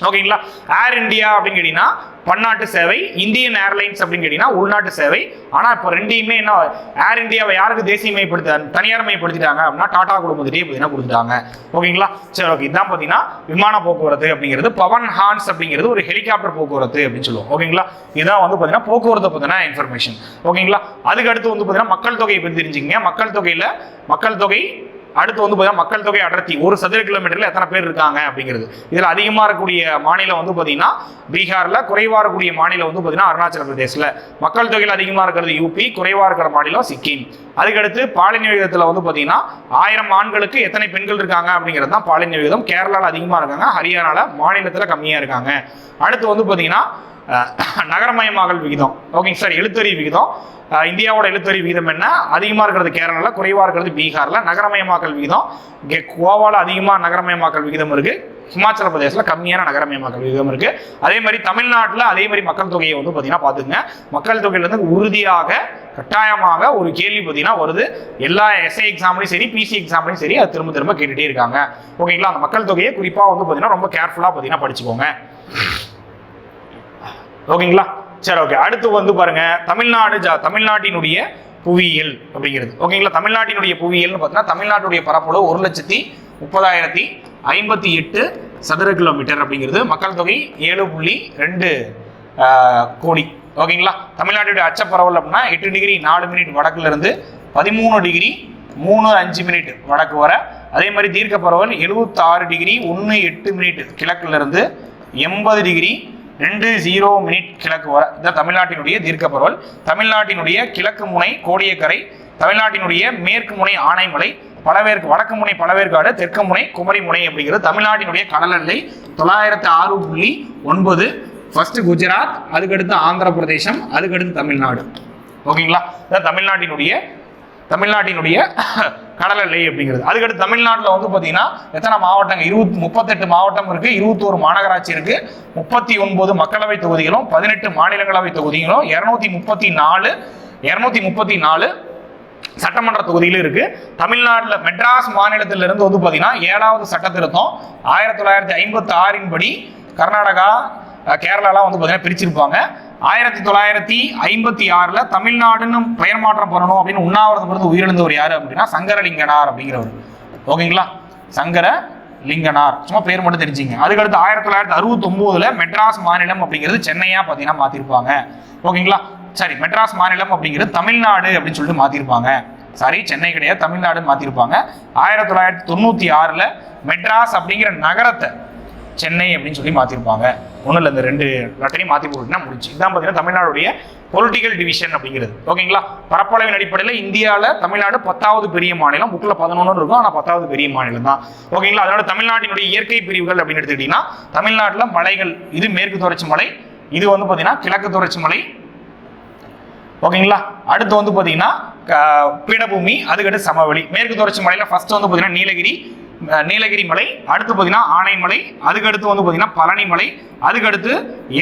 ஓகேங்களா, ஏர் இந்தியா அப்படின்னு கேட்டீங்கன்னா பன்னாட்டு சேவை, இந்தியன் ஏர்லைன்ஸ் அப்படின்னு கேட்டீங்கன்னா உள்நாட்டு சேவை. ஆனா இப்போ ரெண்டையுமே என்ன, ஏர் இந்தியாவை யாருக்கு தனியார் மயப்படுத்திட்டாங்க அப்படின்னா டாடா குடும்பத்திட்டே பார்த்தீங்கன்னா கொடுத்துட்டாங்க. ஓகேங்களா, சரி ஓகே. இதான் பார்த்தீங்கன்னா விமான போக்குவரத்து அப்படிங்கிறது. பவன் ஹான்ஸ் அப்படிங்கிறது ஒரு ஹெலிகாப்டர் போக்குவரத்து அப்படின்னு சொல்லுவோம். ஓகேங்களா, இதான் வந்து பார்த்தீங்கன்னா போக்குவரத்தை பற்றின இன்ஃபர்மேஷன். ஓகேங்களா, அதுக்கு அடுத்து வந்து பார்த்தீங்கன்னா மக்கள் தொகையை பற்றி தெரிஞ்சுக்கங்க. மக்கள் தொகை அடுத்து வந்து பார்த்தீங்கன்னா மக்கள் தொகை அடர்த்தி ஒரு சதுர கிலோமீட்டர்ல எத்தனை பேர் இருக்காங்க அப்படிங்கிறது. இதில் அதிகமாக இருக்கக்கூடிய மாநிலம் வந்து பார்த்தீங்கன்னா பீகார்ல, குறைவாக இருக்கக்கூடிய மாநிலம் வந்து பார்த்தீங்கன்னா அருணாச்சல பிரதேசில். மக்கள் தொகையில் அதிகமாக இருக்கிறது யூபி, குறைவாக இருக்கிற மாநிலம் சிக்கிம். அதுக்கடுத்து பாலின விகிதத்தில் வந்து பார்த்தீங்கன்னா 1000 ஆண்களுக்கு எத்தனை பெண்கள் இருக்காங்க அப்படிங்கிறது தான் பாலின விகிதம். கேரளாவில் அதிகமாக இருக்காங்க, ஹரியானால மாநிலத்தில் கம்மியாக இருக்காங்க. அடுத்து வந்து பார்த்தீங்கன்னா நகரமயமாகல் விகிதம். ஓகேங்க சார், எழுத்தறிவு விகிதம். இந்தியாவோட எழுத்தறிவு விகிதம் என்ன? அதிகமாக இருக்கிறது கேரளாவில், குறைவாக இருக்கிறது பீகாரில். நகரமயமாக்கல் விகிதம் கோவாவில் அதிகமாக நகரமயமாக்கல் விகிதம் இருக்கு, ஹிமாச்சல பிரதேசில் கம்மியான நகரமயமாக்கல் விகிதம் இருக்கு. அதே மாதிரி தமிழ்நாட்டில் அதே மாதிரி மக்கள் தொகையை வந்து பார்த்தீங்கன்னா பார்த்துங்க, மக்கள் தொகையிலேருந்து உறுதியாக கட்டாயமாக ஒரு கேள்வி பார்த்தீங்கன்னா வருது. எல்லா எஸ்ஐ எக்ஸாம்லையும் சரி, பிசி எக்ஸாம்லையும் சரி, அது திரும்ப திரும்ப கேட்டுகிட்டே இருக்காங்க. ஓகேங்களா, அந்த மக்கள் தொகையை குறிப்பாக வந்து பார்த்தீங்கன்னா ரொம்ப கேர்ஃபுல்லாக பார்த்தீங்கன்னா படிச்சுக்கோங்க. ஓகேங்களா, சரி ஓகே. அடுத்து வந்து பாருங்க தமிழ்நாட்டினுடைய புவியியல் அப்படிங்கிறது. ஓகேங்களா, தமிழ்நாட்டினுடைய புவியியல்னு பார்த்தீங்கன்னா தமிழ்நாட்டுடைய பரப்பளவு 1,30,058 சதுர கிலோமீட்டர் அப்படிங்கிறது. மக்கள் தொகை 7.2 கோடி. ஓகேங்களா, தமிழ்நாட்டுடைய அச்சப்பரவல் அப்படின்னா 8 டிகிரி 4 மினிட் வடக்குல இருந்து 13 டிகிரி 3.5 மினிட் வடக்கு வர. அதே மாதிரி தீர்க்க பரவல் 76 டிகிரி 1.8 மினிட் கிழக்குல இருந்து 80 டிகிரி 2.0 மினிட் கிழக்கு வர. இந்த தமிழ்நாட்டினுடைய தீர்க்க பரவல். தமிழ்நாட்டினுடைய கிழக்கு முனை கோடியக்கரை, தமிழ்நாட்டினுடைய மேற்கு முனை ஆனைமலை, வடக்கு முனை பழவேற்காடு, தெற்கு முனை குமரி முனை அப்படிங்கிறது. தமிழ்நாட்டினுடைய கடல் எல்லை 906.9. ஃபர்ஸ்ட் குஜராத், அதுக்கடுத்து ஆந்திர பிரதேசம், அதுக்கடுத்து தமிழ்நாடு. ஓகேங்களா, தமிழ்நாட்டினுடைய கடல் எல்லை அப்படிங்கிறது. அதுக்கடுத்து தமிழ்நாட்டில் வந்து பார்த்தீங்கன்னா எத்தனை மாவட்டங்கள்? 38 மாவட்டம் இருக்கு, 21 மாநகராட்சி இருக்கு, 39 மக்களவை தொகுதிகளும் 18 மாநிலங்களவை தொகுதிகளும் 234 சட்டமன்ற தொகுதியிலும் இருக்கு. தமிழ்நாட்டில் மெட்ராஸ் மாநிலத்திலிருந்து வந்து பார்த்தீங்கன்னா 7வது சட்ட திருத்தம் 1956 படி கர்நாடகா, கேரளாலாம் வந்து பார்த்தீங்கன்னா பிரிச்சிருப்பாங்க. 1956 தமிழ்நாடுன்னு பெயர் மாற்றம் பண்ணணும் அப்படின்னு உண்ணாவிரதம் இருந்து உயிரிழந்தவர் யாரு அப்படின்னா சங்கரலிங்கனார் அப்படிங்கிறவர். ஓகேங்களா, சங்கரலிங்கனார், சும்மா பேர் மட்டும் தெரிஞ்சுங்க. அதுக்கடுத்து 1969 மெட்ராஸ் மாநிலம் அப்படிங்கிறது சென்னையா பார்த்தீங்கன்னா மாத்திருப்பாங்க. ஓகேங்களா, சரி, மெட்ராஸ் மாநிலம் அப்படிங்கிறது தமிழ்நாடு அப்படின்னு சொல்லிட்டு மாத்திருப்பாங்க. சாரி, சென்னை கிடையாது, தமிழ்நாடுன்னு மாத்திருப்பாங்க. 1996 மெட்ராஸ் அப்படிங்கிற நகரத்தை சென்னை அப்படின்னு சொல்லி மாத்திருப்பாங்க. ஒன்றும் இல்லை, இந்த 2 லெட்டரையும் மாற்றி போட்டுனா முடிச்சு. இதான் பார்த்தீங்கன்னா தமிழ்நாடுடைய பொலிட்டிக்கல் டிவிஷன் அப்படிங்கிறது. ஓகேங்களா, பரப்பளவின் அடிப்படையில் இந்தியாவில் தமிழ்நாடு 10வது பெரிய மாநிலம். புக்கில் 11 இருக்கும், ஆனால் 10வது பெரிய மாநிலம் தான். ஓகேங்களா, அதனால தமிழ்நாட்டினுடைய இயற்கை பிரிவுகள் அப்படின்னு எடுத்துக்கிட்டீங்கன்னா தமிழ்நாட்டில் மலைகள், இது மேற்கு தொடர்ச்சி மலை, இது வந்து பார்த்தீங்கன்னா கிழக்கு தொடர்ச்சி மலை. ஓகேங்களா, அடுத்து வந்து பார்த்தீங்கன்னா பீடபூமி, அதுக்கடுத்து சமவெளி. மேற்கு தொடர்ச்சி மலையில் ஃபர்ஸ்ட் வந்து பார்த்தீங்கன்னா நீலகிரி மலை, அடுத்து பார்த்தீங்கன்னா ஆனைமலை, அதுக்கடுத்து வந்து பார்த்தீங்கன்னா பழனி மலை, அதுக்கடுத்து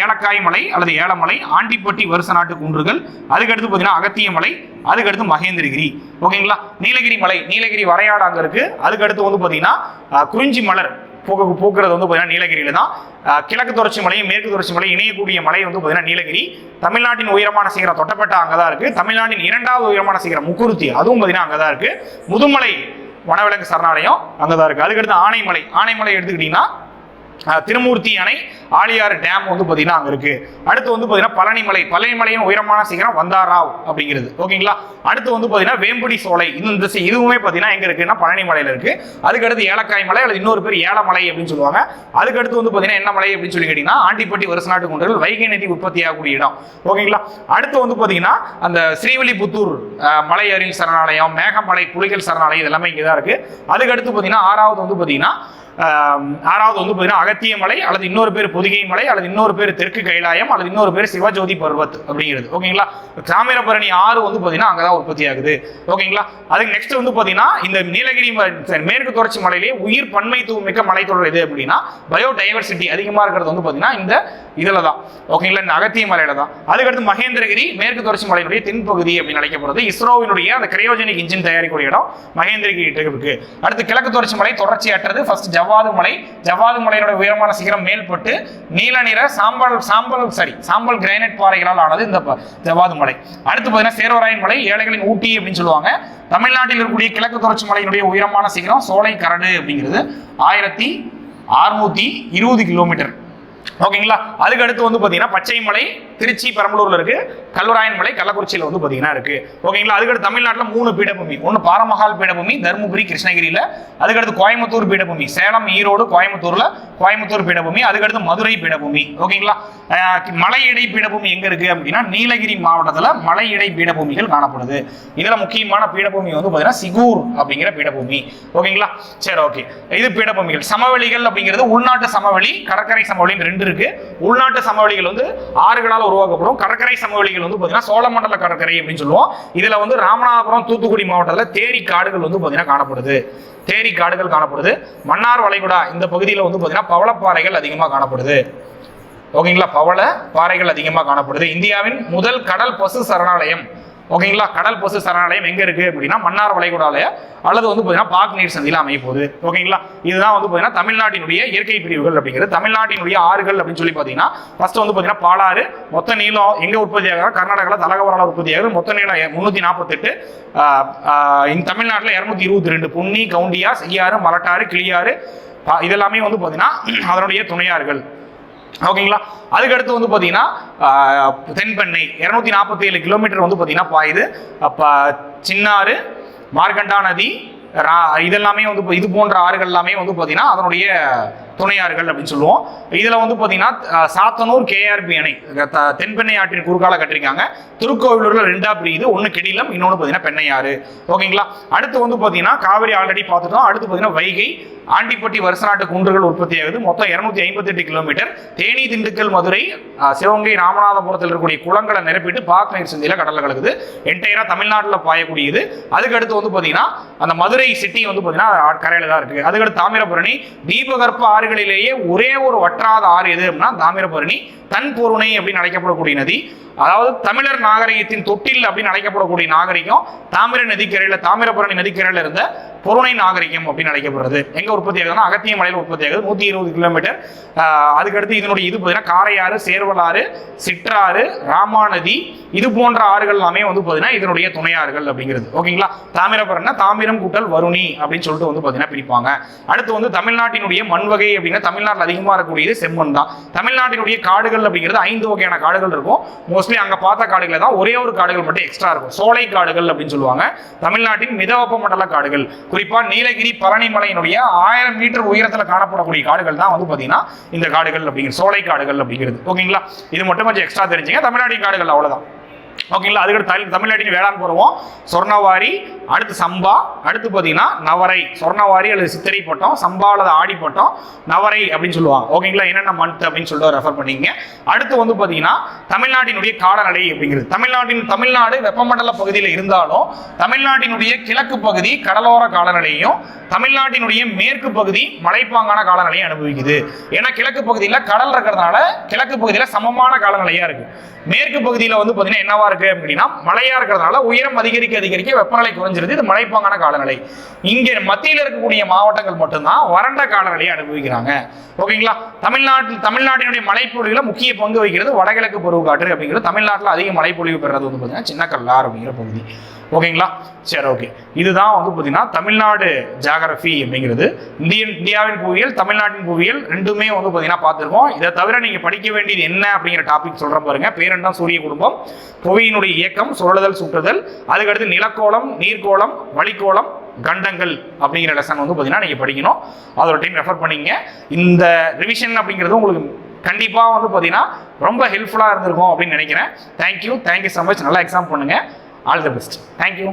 ஏலக்காய் மலை அல்லது ஏலமலை, ஆண்டிப்பட்டி வருச நாட்டு குன்றுகள், அதுக்கடுத்து பார்த்தீங்கன்னா அகத்திய மலை, அதுக்கடுத்து மகேந்திரகிரி. ஓகேங்களா, நீலகிரி வரையாடு அங்கே இருக்கு. அதுக்கடுத்து வந்து பார்த்தீங்கன்னா குறிஞ்சி மலர் பூக்கிறது வந்து பார்த்தீங்கன்னா நீலகிரியில தான். கிழக்கு தொடர்ச்சி மலையும் மேற்கு தொடர்ச்சி மலை இணையக்கூடிய மலை வந்து பார்த்தீங்கன்னா நீலகிரி. தமிழ்நாட்டின் உயரமான சிகரம் தொட்டப்பட்ட அங்கதான் இருக்கு. தமிழ்நாட்டின் 2வது உயரமான சிகரம் முக்குருத்தி, அதுவும் பார்த்தீங்கன்னா அங்கதான் இருக்கு. முதுமலை வனவிலங்கு சரணாலயம் அங்கதான் இருக்கு. அதுக்கடுத்து ஆனைமலை எடுத்துக்கிட்டீங்கன்னா திருமூர்த்தி அணை, ஆழியாறு டேம் வந்து பார்த்தீங்கன்னா அங்கே இருக்கு. அடுத்து வந்து பார்த்தீங்கன்னா பழனிமலையின் உயரமான சிகரம் வந்தாராவ் அப்படிங்கிறது. ஓகேங்களா, அடுத்து வந்து பார்த்தீங்கன்னா வேம்படி சோலை, இதுவுமே பார்த்தீங்கன்னா எங்க இருக்குன்னா பழனிமலையில இருக்கு. அதுக்கடுத்து ஏலக்காய் மலை அல்லது இன்னொரு பேர் ஏலமலை அப்படின்னு சொல்லுவாங்க. அதுக்கடுத்து வந்து பார்த்தீங்கன்னா என்ன மலை அப்படின்னு சொல்லி கேட்டீங்கன்னா ஆண்டிப்பட்டி வருச நாட்டு குன்றுகள், வைகை நதி உற்பத்தி ஆகக்கூடிய இடம். ஓகேங்களா, அடுத்து வந்து பார்த்தீங்கன்னா அந்த ஸ்ரீவில்லிபுத்தூர் மலை அருவி சரணாலயம், மேகமலை புலிகள் சரணாலயம், இதெல்லாமே இங்கே தான் இருக்கு. அதுக்கடுத்து பார்த்தீங்கன்னா ஆறாவது வந்து பார்த்தீங்கன்னா அகத்திய மலை அல்லது இன்னொரு பேர் பொதிகை மலை அல்லது இன்னொரு பேர் தெற்கு கைலாயம் அல்லது இன்னொரு பேர் சிவஜோதி பர்வத் அப்படிங்கிறது. ஓகேங்களா, தாமிரபரணி ஆறு வந்து பார்த்தீங்கன்னா அங்கதான் உற்பத்தி ஆகுது. ஓகேங்களா, அதுக்கு நெக்ஸ்ட் வந்து பார்த்தீங்கன்னா இந்த நீலகிரி மேற்கு தொடர்ச்சி மலையிலேயே உயிர் பன்மைத்துவம் மிக்க மலைத்தொடர் எது அப்படின்னா பயோடைவர்சிட்டி அதிகமாக இருக்கிறது வந்து பார்த்தீங்கன்னா இந்த இதில் தான். ஓகேங்களா, இந்த அகத்திய மலையில தான். அதுக்கடுத்து மகேந்திரகிரி மேற்கு தொடர்ச்சி மலையினுடைய தென்பகுதி அப்படின்னு அழைக்கப்படுறது. இஸ்ரோவினுடைய அந்த கிரையோஜெனிக் இன்ஜின் தயாரிக்கூடிய இடம் மகேந்திரகிரி இருக்கு. அடுத்து கிழக்கு தொடர்ச்சி மலை தொடர்ச்சியற்றது. ஃபர்ஸ்ட் ஜவ்வாது மலையோட உயரமான சிகரம் மேல்பட்டு நீல நிற சாம்பல் கிரைனைட் பாறைகளால் ஆனது இந்த ஜவ்வாது மலை. அடுத்து பார்த்தீங்கன்னா சேர்வராயன் மலை, ஏழைகளின் ஊட்டி அப்படின்னு சொல்லுவாங்க. தமிழ்நாட்டில் இருக்கக்கூடிய கிழக்கு தொடர்ச்சி மலையினுடைய உயரமான சிகரம் சோலை கரடு அப்படிங்கிறது 1620 கிலோமீட்டர். ஓகேங்களா. அதுக்கு அடுத்து வந்து பாத்தீங்கன்னா பச்சை மலை திருச்சி பெரம்பலூர்ல இருக்கு, கல்வராயன் மலை கள்ளக்குறிச்சியில வந்து பாத்தீங்கன்னா இருக்கு. ஓகேங்களா. அதுக்கடுத்து தமிழ்நாட்டுல 3 பீடபூமி, ஒன்னு பாரமகால் பீடபூமி தருமபுரி கிருஷ்ணகிரியில, அதுக்கடுத்து கோயம்புத்தூர் பீடபூமி சேலம் ஈரோடு கோயம்புத்தூர்ல கோயம்புத்தூர் பீடபூமி, அதுக்கடுத்து மதுரை பீடபூமி. ஓகேங்களா. மலை இடை பீடபூமி எங்க இருக்கு அப்படின்னா நீலகிரி மாவட்டத்துல மலை இடை பீடபூமிகள் காணப்படுது. இதுல முக்கியமான பீடபூமி வந்து பாத்தீங்கன்னா சிகூர் அப்படிங்கிற பீடபூமி. ஓகேங்களா. சரி, ஓகே. இது பீடபூமிகள். சமவெளிகள் அப்படிங்கிறது உள்நாட்டு சமவெளி கடற்கரை சமவெளி ரெண்டு இருக்கு. உள்நாட்டு சமவெளிகள் வந்து ஆறுகளால் உருவாக்கப்படும். கடற்கரை சமவெளிகள் வந்து பாத்தீங்கன்னா சோழமண்டல கடற்கரை அப்படின்னு சொல்லுவோம். இதுல வந்து ராமநாதபுரம் தூத்துக்குடி மாவட்டத்தில் தேரி காடுகள் வந்து பாத்தீங்கன்னா காணப்படுது. தேரி காடுகள் காணப்படுது. மன்னார் வளைகுடா இந்த பகுதியில் வந்து பாத்தீங்கன்னா பவளப்பாறைகள் அதிகமாக காணப்படுது. ஓகேங்களா. பவள பாறைகள் அதிகமாக காணப்படுது. இந்தியாவின் முதல் கடல் பசு சரணாலயம், ஓகேங்களா, கடல் பசு சரணாலயம் எங்க இருக்கு அப்படின்னா மன்னார் வளைகுடாலய அல்லது வந்து பாத்தீங்கன்னா பாக் நீர் சந்தியில அமைய போகுது. ஓகேங்களா. இதுதான் வந்து பாத்தீங்கன்னா தமிழ்நாட்டினுடைய இயற்கை பிரிவுகள் அப்படிங்கிறது. தமிழ்நாட்டினுடைய ஆறுகள் அப்படின்னு சொல்லி பாத்தீங்கன்னா ஃபர்ஸ்ட் வந்து பாத்தீங்கன்னா பாலாறு மொத்த நீளம் எங்க உற்பத்தி ஆகுது கர்நாடகாவில் தலகவரால உற்பத்தி ஆகுது. மொத்த நீளம் 348. இந்த தமிழ்நாட்டில் 222 பொன்னி கவுண்டியா செய்யாறு மலட்டாறு கிளியாறு இதெல்லாமே வந்து பாத்தீங்கன்னா அதனுடைய துணையாறுகள். ஓகேங்களா. அதுக்கடுத்து வந்து பாத்தீங்கன்னா தென்பெண்ணை 247 கிலோமீட்டர் வந்து பாத்தீங்கன்னா பாயுது. சின்னாறு மார்கண்டா நதி இதெல்லாமே வந்து இது போன்ற ஆறுகள் எல்லாமே வந்து பாத்தீங்கன்னா அதனுடைய துணையாறுகள் அப்படின்னு சொல்லுவோம். இதுல வந்து பாத்தீங்கன்னா சாத்தனூர் கேஆர்பி அணை தென்பெண்ணை ஆற்றின் குறுக்கால கட்டிருக்காங்க. திருக்கோவிலூர்ல 2ஆ பிரியுது, ஒன்னு கெடிலம் இன்னொன்னு பாத்தீங்கன்னா பெண்ணையாறு. ஓகேங்களா. அடுத்து வந்து பாத்தீங்கன்னா காவிரி ஆல்ரெடி பார்த்துட்டோம். அடுத்து பாத்தீங்கன்னா வைகை ஆண்டிப்பட்டி வருசநாட்டு குன்றுகள் உற்பத்தி ஆகுது. மொத்தம் 258 கிலோமீட்டர். தேனி திண்டுக்கல் மதுரை சிவகங்கை ராமநாதபுரத்தில் இருக்கக்கூடிய குளங்களை நிரப்பிட்டு பாக் நீர் சந்தியில கடல்ல கலக்குது. என்டையரா தமிழ்நாட்டில் பாயக்கூடியது. அதுக்கு அடுத்து வந்து பாத்தீங்கன்னா அந்த மதுரை சிட்டி வந்து பாத்தீங்கன்னா கரையில தான் இருக்கு. அதுக்கடுத்து தாமிரபரணி தீபகற்ப ஆறுகளிலேயே ஒரே ஒரு வற்றாத ஆறு எது அப்படின்னா தாமிரபரணி தன்பொருணை அப்படின்னு அழைக்கப்படக்கூடிய நதி. அதாவது தமிழர் நாகரிகத்தின் தொட்டில் அப்படின்னு அழைக்கப்படக்கூடிய நாகரிகம் தாமிர நதிக்கரையில தாமிரபரணி நதிக்கரையில இருந்த பொருணை நாகரிகம் அப்படின்னு அழைக்கப்படுறது. எங்க உற்பத்தி ஆகுதுன்னா அகத்திய மலையில் உற்பத்தி ஆகுது. 120 கிலோமீட்டர். அதுக்கடுத்து இதனுடைய இது பார்த்தீங்கன்னா காரையாறு சேர்வலாறு சிற்றாறு ராமாநதி இது போன்ற ஆறுகள் எல்லாமே வந்து பார்த்தீங்கன்னா இதனுடைய துணையாறுகள் அப்படிங்கிறது. ஓகேங்களா. தாமிரபரணி தாமிரம் கூட்டல் வருணி அப்படின்னு சொல்லிட்டு வந்து பார்த்தீங்கன்னா பிரிப்பாங்க. அடுத்து வந்து தமிழ்நாட்டினுடைய மண் வகை அப்படின்னா தமிழ்நாட்டில் அதிகமாக இருக்கக்கூடியது செம்மண் தான். தமிழ்நாட்டினுடைய காடுகள் அப்படிங்கிறது 5 வகையான காடுகள் இருக்கும். மோஸ்ட்லி அங்க பார்த்த காடுகளை தான் ஒரே ஒரு காடுகள் மட்டும் எக்ஸ்ட்ரா இருக்கும். சோலை காடுகள் அப்படின்னு சொல்லுவாங்க. தமிழ்நாட்டின் மிதவெப்ப மண்டல காடுகள் குறிப்பா நீலகிரி பழனி மலையினுடைய 1000 மீட்டர் உயரத்துல காணப்படக்கூடிய காடுகள் தான் வந்து பாத்தீங்கன்னா இந்த காடுகள் அப்படிங்கிறது சோலை காடுகள் அப்படிங்கிறது. ஓகேங்களா. இது மட்டும் கொஞ்சம் எக்ஸ்ட்ரா தெரிஞ்சுங்க. தமிழ்நாட்டின் காடுகள் அவ்வளவுதான். ஓகேங்களா. அதுக்கடுத்து தமிழ்நாட்டின் வேளாண் பருவம் சொர்ணவாரி, அடுத்து சம்பா, அடுத்து பார்த்தீங்கன்னா நவரை. சொர்ணவாரி அல்லது சித்திரை பட்டம், சம்பா அல்லது ஆடி பட்டம், நவரை அப்படின்னு சொல்லுவாங்க. ஓகேங்களா. என்னென்ன மந்த் அப்படின்னு சொல்லிட்டு ரெஃபர் பண்ணிங்க. அடுத்து வந்து பார்த்தீங்கன்னா தமிழ்நாட்டினுடைய காலநிலை அப்படிங்கிறது. தமிழ்நாடு வெப்பமண்டல பகுதியில் இருந்தாலும் தமிழ்நாட்டினுடைய கிழக்கு பகுதி கடலோர காலநிலையும் தமிழ்நாட்டினுடைய மேற்கு பகுதி மலைப்பாங்கான காலநிலையை அனுபவிக்குது. ஏன்னா கிழக்கு பகுதியில் கடல் இருக்கிறதுனால கிழக்கு பகுதியில் சமமான காலநிலையா இருக்கு. மேற்கு பகுதியில் வந்து பார்த்தீங்கன்னா என்னவா இருக்கு அப்படின்னா மழையா இருக்கிறதுனால உயரம் அதிகரிக்க வெப்பநிலை குறைஞ்சிருது. இது மலைப்பாங்கான காலநிலை. இங்க மத்தியில் இருக்கக்கூடிய மாவட்டங்கள் மட்டும்தான் வறண்ட காலநிலையை அனுபவிக்கிறாங்க. ஓகேங்களா. தமிழ்நாட்டினுடைய மழைப்பொழிவுல முக்கிய பங்கு வகிக்கிறது வடகிழக்கு பருவக்காற்று அப்படிங்கிறது. தமிழ்நாட்டில் அதிக மழைப்பொழிவு பெறது வந்து பார்த்தீங்கன்னா சின்னக்கல்லார் அப்படிங்கிற பகுதி. ஓகேங்களா. சரி, ஓகே. இதுதான் வந்து பார்த்தீங்கன்னா தமிழ்நாடு ஜியாகிரபி அப்படிங்கிறது. இந்தியாவின் புவியியல் தமிழ்நாட்டின் புவியியல் ரெண்டுமே வந்து பார்த்தீங்கன்னா பார்த்துருக்கோம். இதை தவிர நீங்கள் படிக்க வேண்டியது என்ன அப்படிங்கிற டாபிக் சொல்கிறேன் பாருங்க. பேரண்டம் சூரிய குடும்பம், புவியினுடைய இயக்கம், சுழலுதல் சுற்றுதல், அதுக்கடுத்து நிலக்கோளம் நீர்க்கோளம் வளிக்கோளம் கண்டங்கள் அப்படிங்கிற லெசன் வந்து பார்த்தீங்கன்னா நீங்கள் படிக்கணும். அதோட டைம் ரெஃபர் பண்ணிங்க. இந்த ரிவிஷன் அப்படிங்கிறது உங்களுக்கு கண்டிப்பாக வந்து பார்த்தீங்கன்னா ரொம்ப ஹெல்ப்ஃபுல்லாக இருந்திருக்கும் அப்படின்னு நினைக்கிறேன். Thank you so much. நல்லா எக்ஸாம் பண்ணுங்க. All the best. Thank you.